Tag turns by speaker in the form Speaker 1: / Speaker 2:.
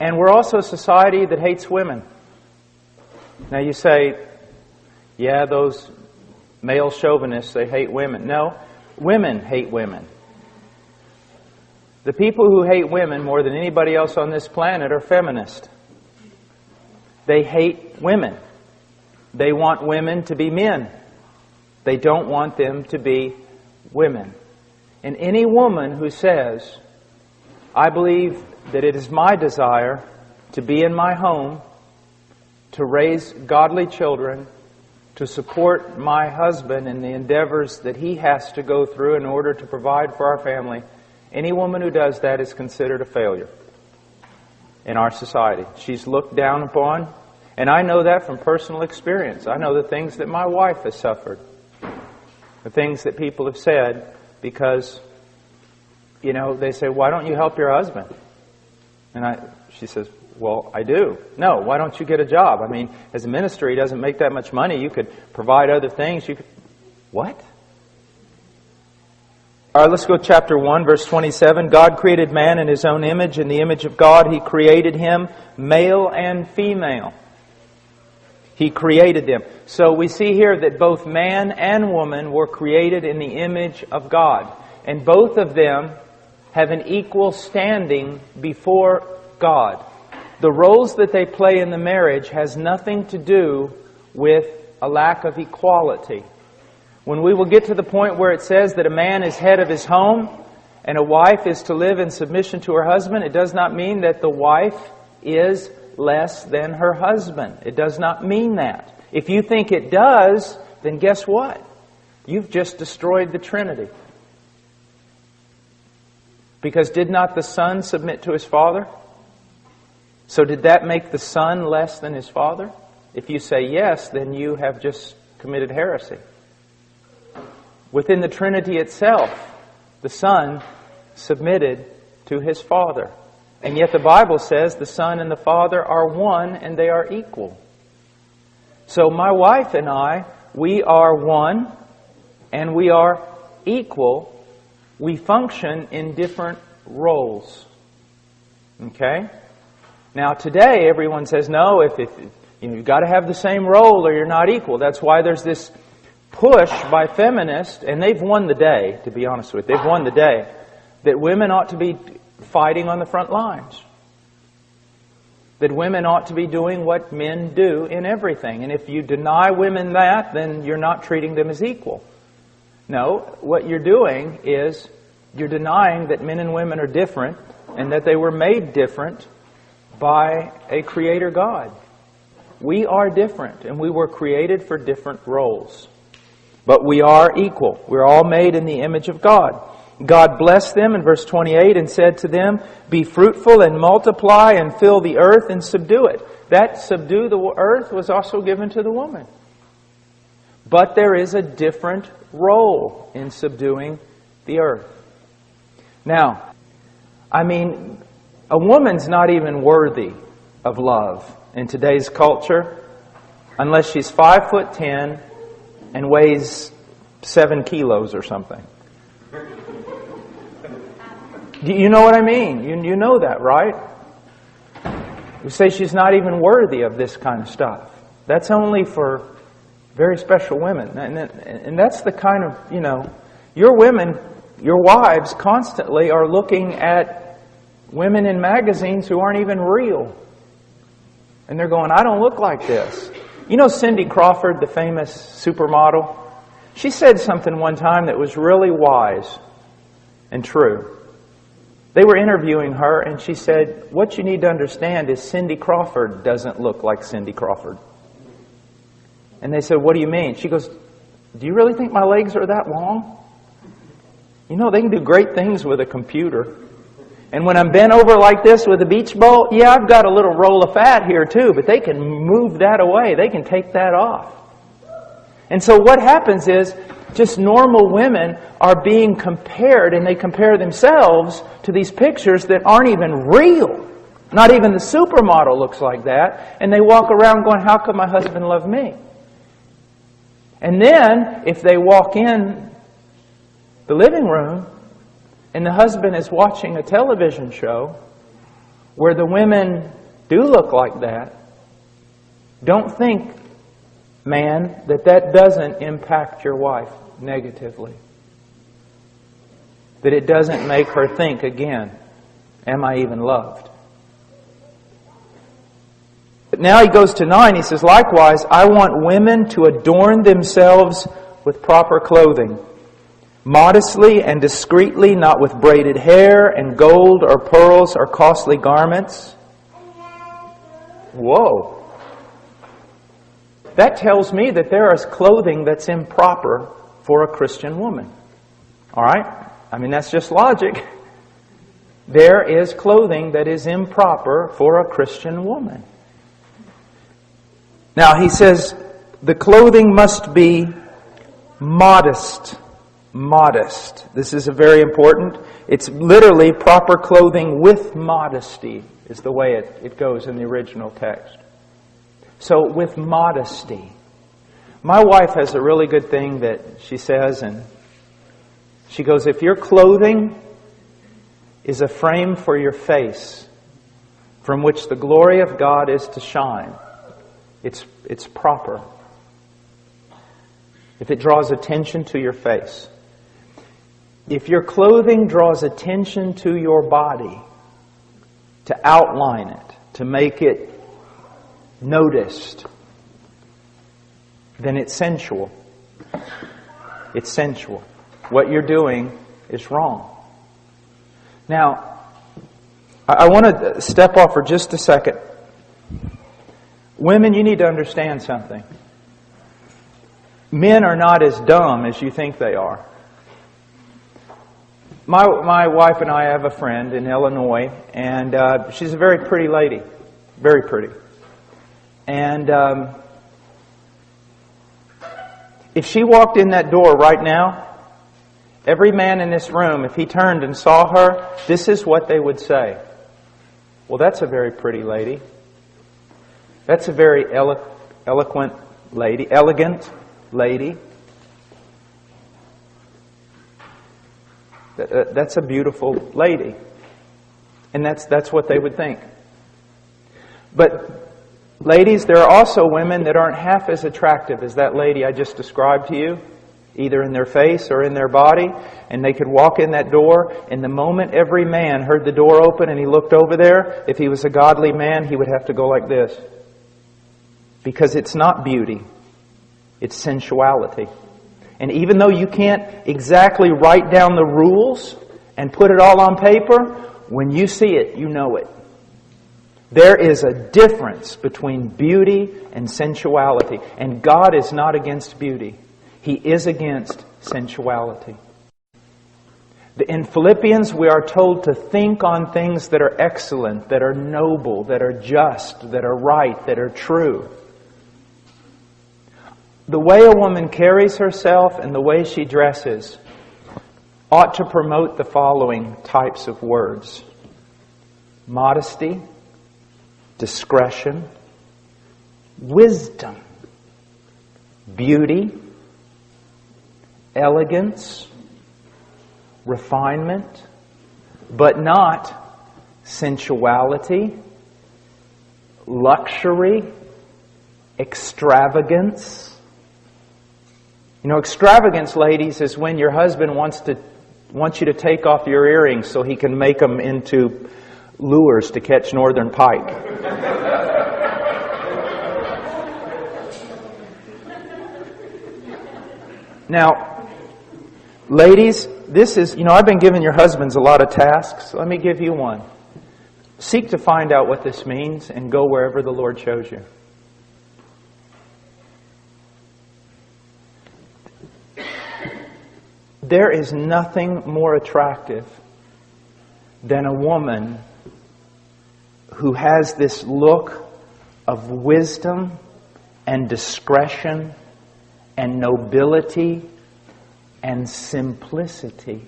Speaker 1: And we're also a society that hates women. Now you say, yeah, those male chauvinists, they hate women. No, women hate women. The people who hate women more than anybody else on this planet are feminists. They hate women. They want women to be men. They don't want them to be women. And any woman who says, I believe that it is my desire to be in my home, to raise godly children, to support my husband in the endeavors that he has to go through in order to provide for our family, any woman who does that is considered a failure in our society. She's looked down upon, and I know that from personal experience. I know the things that my wife has suffered, the things that people have said, because, they say, why don't you help your husband? And she says, well, I do. No, why don't you get a job? I mean, as a minister, he doesn't make that much money. You could provide other things. What? All right, let's go to chapter 1, verse 27. God created man in His own image. In the image of God, He created him, male and female. He created them. So we see here that both man and woman were created in the image of God. And both of them have an equal standing before God. The roles that they play in the marriage has nothing to do with a lack of equality. When we will get to the point where it says that a man is head of his home and a wife is to live in submission to her husband, it does not mean that the wife is less than her husband. It does not mean that. If you think it does, then guess what? You've just destroyed the Trinity. Because did not the Son submit to His Father? So did that make the Son less than His Father? If you say yes, then you have just committed heresy. Within the Trinity itself, the Son submitted to His Father. And yet the Bible says the Son and the Father are one and they are equal. So my wife and I, we are one and we are equal. We function in different roles. Okay? Now today everyone says, no, if you've got to have the same role or you're not equal. That's why there's this push by feminists, and they've won the day, to be honest with you. They've won the day, that women ought to be fighting on the front lines. That women ought to be doing what men do in everything. And if you deny women that, then you're not treating them as equal. No, what you're doing is you're denying that men and women are different and that they were made different by a Creator God. We are different and we were created for different roles. But we are equal. We're all made in the image of God. God blessed them in verse 28 and said to them, be fruitful and multiply and fill the earth and subdue it. That subdue the earth was also given to the woman. But there is a different role in subduing the earth. Now, a woman's not even worthy of love in today's culture unless she's 5'10" and weighs 7 kilos or something. Do you know what I mean? You know that, right? We say she's not even worthy of this kind of stuff. That's only for very special women. And that's the kind of, your women, your wives constantly are looking at women in magazines who aren't even real. And they're going, I don't look like this. You know Cindy Crawford, the famous supermodel? She said something one time that was really wise and true. They were interviewing her and she said, what you need to understand is Cindy Crawford doesn't look like Cindy Crawford. And they said, what do you mean? She goes, do you really think my legs are that long? They can do great things with a computer. And when I'm bent over like this with a beach ball, yeah, I've got a little roll of fat here too, but they can move that away. They can take that off. And so what happens is just normal women are being compared, and they compare themselves to these pictures that aren't even real. Not even the supermodel looks like that. And they walk around going, how could my husband love me? And then, if they walk in the living room and the husband is watching a television show where the women do look like that, don't think, man, that doesn't impact your wife negatively. That it doesn't make her think again, am I even loved? But now he goes to 9, he says, likewise, I want women to adorn themselves with proper clothing, modestly and discreetly, not with braided hair and gold or pearls or costly garments. Whoa. That tells me that there is clothing that's improper for a Christian woman. All right? I mean, that's just logic. There is clothing that is improper for a Christian woman. Now, he says, the clothing must be modest. Modest. This is very important. It's literally proper clothing with modesty is the way it goes in the original text. So, with modesty. My wife has a really good thing that she says, and she goes, if your clothing is a frame for your face from which the glory of God is to shine, it's proper. If it draws attention to your face. If your clothing draws attention to your body, to outline it, to make it noticed, then it's sensual. It's sensual. What you're doing is wrong. Now, I want to step off for just a second. Women, you need to understand something. Men are not as dumb as you think they are. My wife and I have a friend in Illinois, and she's a very pretty lady. Very pretty. And if she walked in that door right now, every man in this room, if he turned and saw her, this is what they would say. Well, that's a very pretty lady. That's a very elegant lady. That's a beautiful lady. And that's what they would think. But ladies, there are also women that aren't half as attractive as that lady I just described to you, either in their face or in their body, and they could walk in that door, and the moment every man heard the door open and he looked over there, if he was a godly man, he would have to go like this. Because it's not beauty, it's sensuality. And even though you can't exactly write down the rules and put it all on paper, when you see it, you know it. There is a difference between beauty and sensuality. And God is not against beauty. He is against sensuality. In Philippians, we are told to think on things that are excellent, that are noble, that are just, that are right, that are true. The way a woman carries herself and the way she dresses ought to promote the following types of words: modesty, discretion, wisdom, beauty, elegance, refinement, but not sensuality, luxury, extravagance. You know, extravagance, ladies, is when your husband wants you to take off your earrings so he can make them into lures to catch northern pike. Now, ladies, this is, I've been giving your husbands a lot of tasks. Let me give you one. Seek to find out what this means and go wherever the Lord shows you. There is nothing more attractive than a woman who has this look of wisdom and discretion and nobility and simplicity.